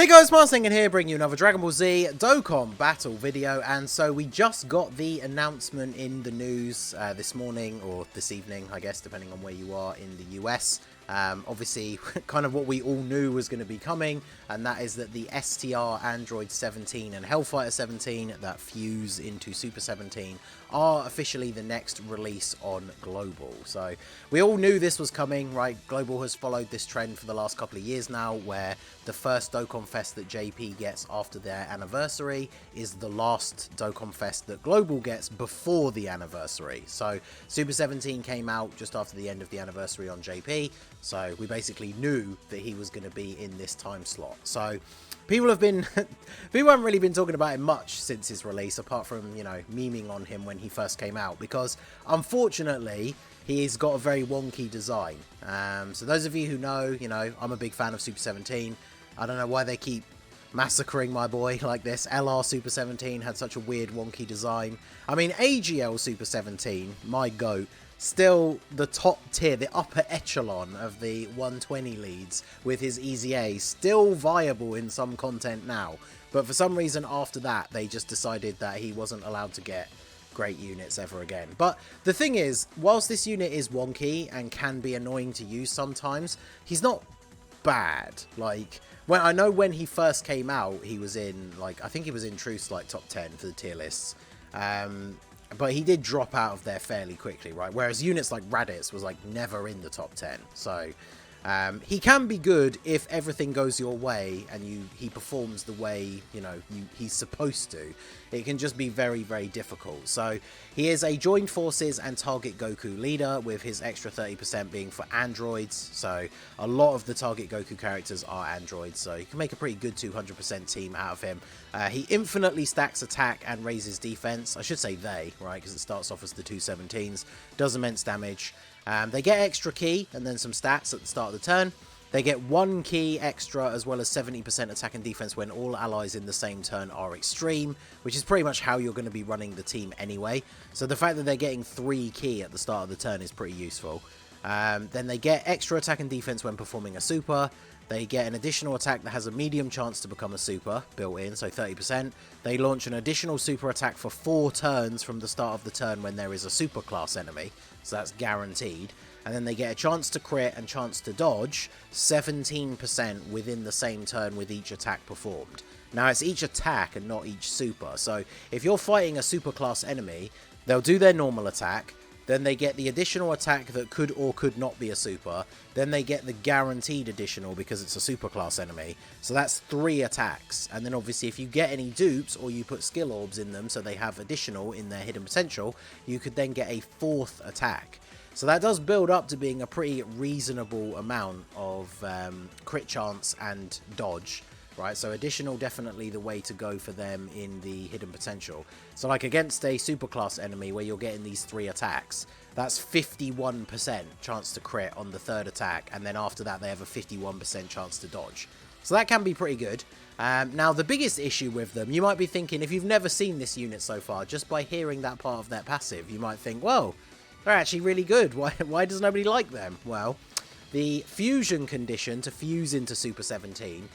Hey guys, Marsinger here, bringing you another Dragon Ball Z Dokkan battle video. And so we just got the announcement in the news this morning, or this evening, I guess, depending on where you are in the US. Obviously, kind of what we all knew was going to be coming, and that is that the STR Android 17 and Hellfighter 17 that fuse into Super 17 are officially the next release on Global. So we all knew this was coming, right? Global has followed this trend for the last couple of years now, where the first Dokkan Fest that JP gets after their anniversary is the last Dokkan Fest that Global gets before the anniversary. So Super 17 came out just after the end of the anniversary on JP, so we basically knew that he was going to be in this time slot. So people haven't really been talking about him much since his release, apart from, you know, memeing on him when he first came out, because unfortunately he's got a very wonky design. So those of you who know, I'm a big fan of Super 17. I don't know why they keep massacring my boy like this. LR Super 17 had such a weird wonky design. I mean, AGL Super 17, my goat, still the top tier, the upper echelon of the 120 leads with his Easy A, still viable in some content now. But for some reason after that, they just decided that he wasn't allowed to get great units ever again. But the thing is, whilst this unit is wonky and can be annoying to use sometimes, he's not bad. Like, I know when he first came out, he was in, like, I think he was in Truth's, like, top 10 for the tier lists. But he did drop out of there fairly quickly, right? Whereas units like Raditz was, like, never in the top 10. So he can be good if everything goes your way and he performs the way, he's supposed to. It can just be very, very difficult. So he is a joined forces and target Goku leader, with his extra 30% being for androids. So a lot of the target Goku characters are androids, so you can make a pretty good 200% team out of him. He infinitely stacks attack and raises defense. I should say they, right, because it starts off as the 217s. Does immense damage. They get extra ki and then some stats at the start of the turn. They get 1 ki extra, as well as 70% attack and defense when all allies in the same turn are extreme, which is pretty much how you're going to be running the team anyway. So the fact that they're getting 3 ki at the start of the turn is pretty useful. Then they get extra attack and defense when performing a super. They get an additional attack that has a medium chance to become a super built in, so 30%. They launch an additional super attack for 4 turns from the start of the turn when there is a super class enemy, so that's guaranteed. And then they get a chance to crit and chance to dodge 17% within the same turn with each attack performed. Now, it's each attack and not each super, so if you're fighting a super class enemy, they'll do their normal attack. Then they get the additional attack that could or could not be a super. Then they get the guaranteed additional because it's a super class enemy. So that's 3 attacks. And then obviously if you get any dupes or you put skill orbs in them so they have additional in their hidden potential, you could then get a 4th attack. So that does build up to being a pretty reasonable amount of crit chance and dodge. Right, so additional definitely the way to go for them in the hidden potential. So like against a superclass enemy where you're getting these 3 attacks, that's 51% chance to crit on the 3rd attack, and then after that they have a 51% chance to dodge. So that can be pretty good. Now the biggest issue with them, you might be thinking, if you've never seen this unit so far, just by hearing that part of their passive, you might think, well, they're actually really good. Why does nobody like them? Well, the fusion condition to fuse into Super 17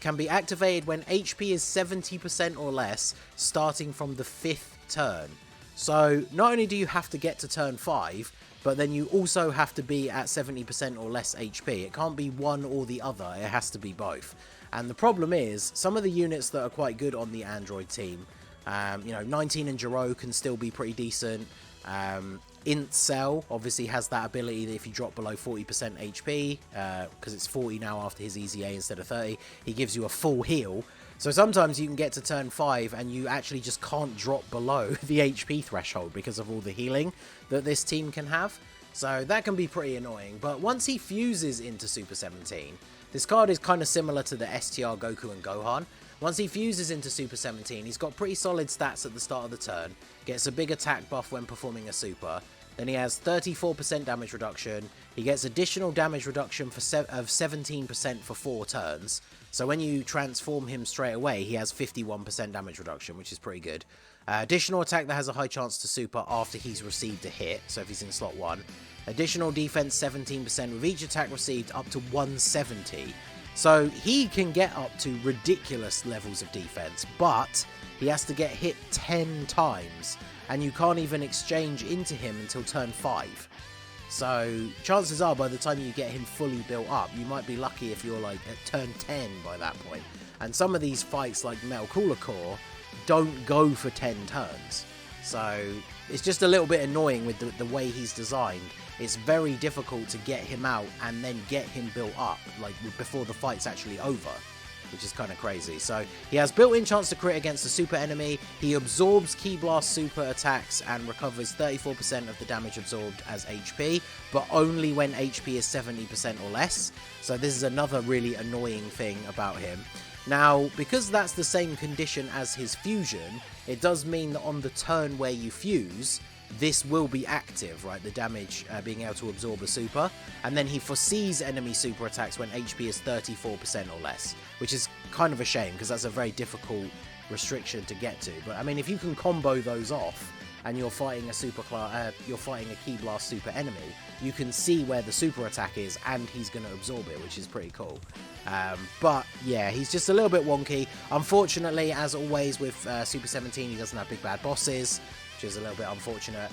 can be activated when HP is 70% or less, starting from the 5th turn. So not only do you have to get to turn 5, but then you also have to be at 70% or less HP. It can't be one or the other, it has to be both. And the problem is, some of the units that are quite good on the Android team, 19 and Jiro can still be pretty decent. Int Cell obviously has that ability that if you drop below 40% HP, because it's 40 now after his Easy A instead of 30, he gives you a full heal. So sometimes you can get to turn 5 and you actually just can't drop below the HP threshold because of all the healing that this team can have. So that can be pretty annoying. But once he fuses into Super 17, this card is kind of similar to the STR Goku and Gohan. Once he fuses into Super 17, he's got pretty solid stats at the start of the turn, gets a big attack buff when performing a super, then he has 34% damage reduction, he gets additional damage reduction of 17% for 4 turns, so when you transform him straight away, he has 51% damage reduction, which is pretty good. Additional attack that has a high chance to super after he's received a hit, so if he's in slot 1. Additional defense 17% with each attack received up to 170. So he can get up to ridiculous levels of defense, but he has to get hit 10 times, and you can't even exchange into him until turn 5. So chances are by the time you get him fully built up, you might be lucky if you're like at turn 10 by that point. And some of these fights like Metal Cooler Core don't go for 10 turns. So it's just a little bit annoying with the way he's designed. It's very difficult to get him out and then get him built up like before the fight's actually over, which is kind of crazy. So he has built-in chance to crit against a super enemy. He absorbs Ki Blast super attacks and recovers 34% of the damage absorbed as HP, but only when HP is 70% or less. So this is another really annoying thing about him. Now, because that's the same condition as his fusion, it does mean that on the turn where you fuse, this will be active, right? The damage being able to absorb a super. And then he foresees enemy super attacks when HP is 34% or less, which is kind of a shame because that's a very difficult restriction to get to. But I mean, if you can combo those off and you're fighting a you're fighting a Ki Blast super enemy, you can see where the super attack is and he's going to absorb it, which is pretty cool. But yeah, he's just a little bit wonky. Unfortunately, as always with Super 17, he doesn't have big bad bosses, which is a little bit unfortunate.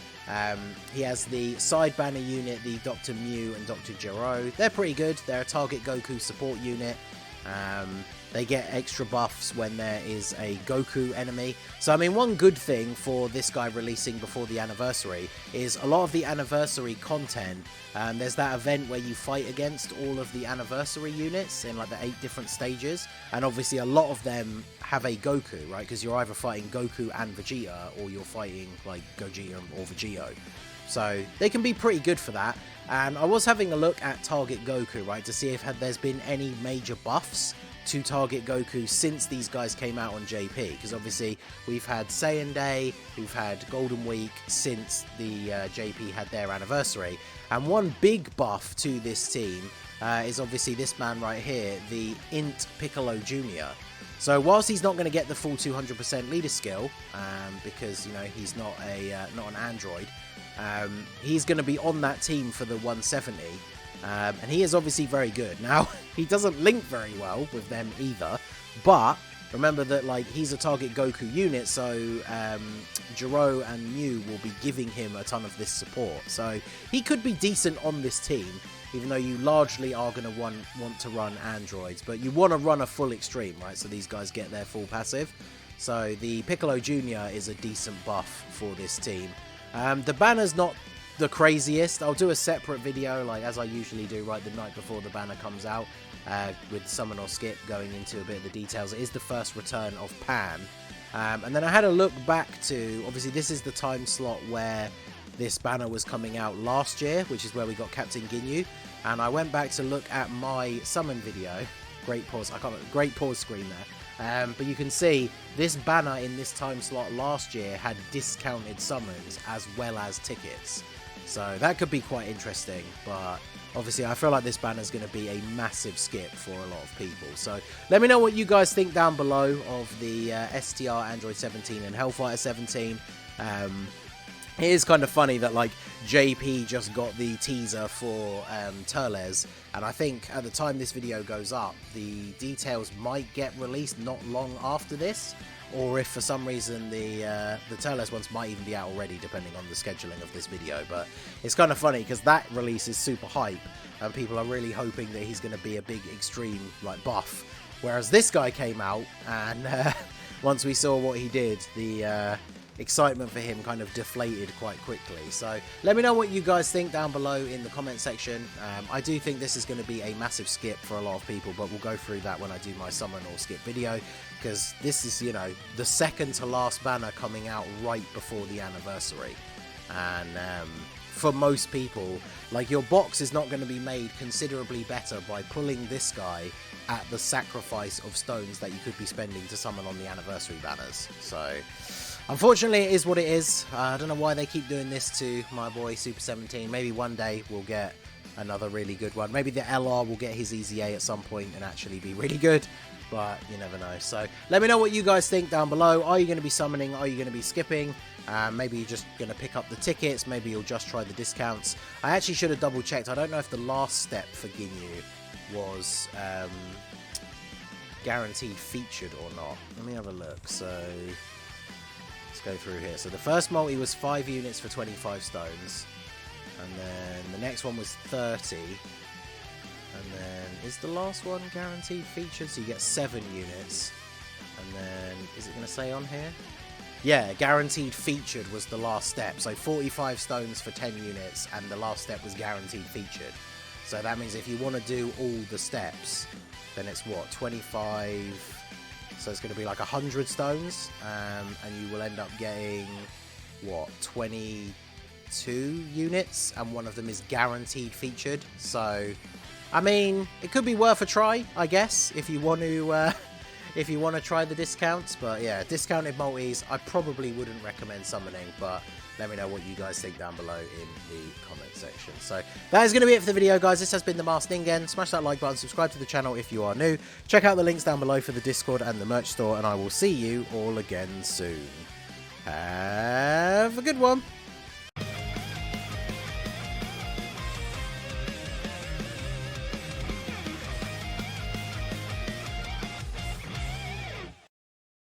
He has the side banner unit, the Dr. Mew and Dr. Gero. They're pretty good. They're a target Goku support unit. They get extra buffs when there is a Goku enemy. So, I mean, one good thing for this guy releasing before the anniversary is a lot of the anniversary content. There's that event where you fight against all of the anniversary units in like the 8 different stages. And obviously a lot of them have a Goku, right? Because you're either fighting Goku and Vegeta or you're fighting like Gogeta or Vegito. So they can be pretty good for that. And I was having a look at Target Goku, right, to see if there's been any major buffs to Target Goku since these guys came out on JP, because obviously we've had Saiyan Day, we've had Golden Week since the JP had their anniversary, and one big buff to this team is obviously this man right here, the Int Piccolo Jr. So whilst he's not going to get the full 200% leader skill, because you know he's not an android, he's going to be on that team for the 170. And he is obviously very good. Now, he doesn't link very well with them either, but remember that like he's a target Goku unit, so Gero and Mew will be giving him a ton of this support. So he could be decent on this team, even though you largely are going to want to run androids, but you want to run a full extreme, right? So these guys get their full passive. So the Piccolo Jr. is a decent buff for this team. The banner's not the craziest. I'll do a separate video, like as I usually do, right, the night before the banner comes out, with Summon or Skip going into a bit of the details. It is the first return of Pan. And then I had a look back to, obviously this is the time slot where this banner was coming out last year, which is where we got Captain Ginyu. And I went back to look at my summon video. Great pause screen there. But you can see this banner in this time slot last year had discounted summons as well as tickets. So that could be quite interesting, but obviously I feel like this banner is going to be a massive skip for a lot of people. So let me know what you guys think down below of the STR Android 17 and Hellfighter 17. It is kind of funny that like JP just got the teaser for Turles, and I think at the time this video goes up, the details might get released not long after this, or if for some reason the Turles ones might even be out already, depending on the scheduling of this video. But it's kind of funny because that release is super hype, and people are really hoping that he's going to be a big extreme like buff. Whereas this guy came out, and once we saw what he did, the excitement for him kind of deflated quite quickly. So let me know what you guys think down below in the comment section. I do think this is going to be a massive skip for a lot of people, but we'll go through that when I do my summon or skip video, because this is, you know, the second to last banner coming out right before the anniversary. And for most people, like, your box is not going to be made considerably better by pulling this guy at the sacrifice of stones that you could be spending to summon on the anniversary banners. So unfortunately, it is what it is. I don't know why they keep doing this to my boy Super 17. Maybe one day we'll get another really good one. Maybe the LR will get his Easy A at some point and actually be really good, but you never know. So let me know what you guys think down below. Are you going to be summoning? Are you going to be skipping? Maybe you're just going to pick up the tickets. Maybe you'll just try the discounts. I actually should have double checked. I don't know if the last step for Ginyu was guaranteed featured or not. Let me have a look. So let's go through here. So the first multi was 5 units for 25 stones. And then the next one was 30. And then is the last one guaranteed featured? So you get 7 units. And then is it going to say on here? Yeah, guaranteed featured was the last step. So 45 stones for 10 units, and the last step was guaranteed featured. So that means if you want to do all the steps, then it's what, 25? So it's going to be like 100 stones, and you will end up getting what, 22 units, and one of them is guaranteed featured. So I mean, it could be worth a try, I guess, if you want to. If you want to try the discounts. But yeah, discounted multis, I probably wouldn't recommend summoning, but let me know what you guys think down below in the comment section. So that is going to be it for the video, guys. This has been the Masked Ningen. Smash that like button, subscribe to the channel if you are new. Check out the links down below for the Discord and the merch store, and I will see you all again soon. Have a good one.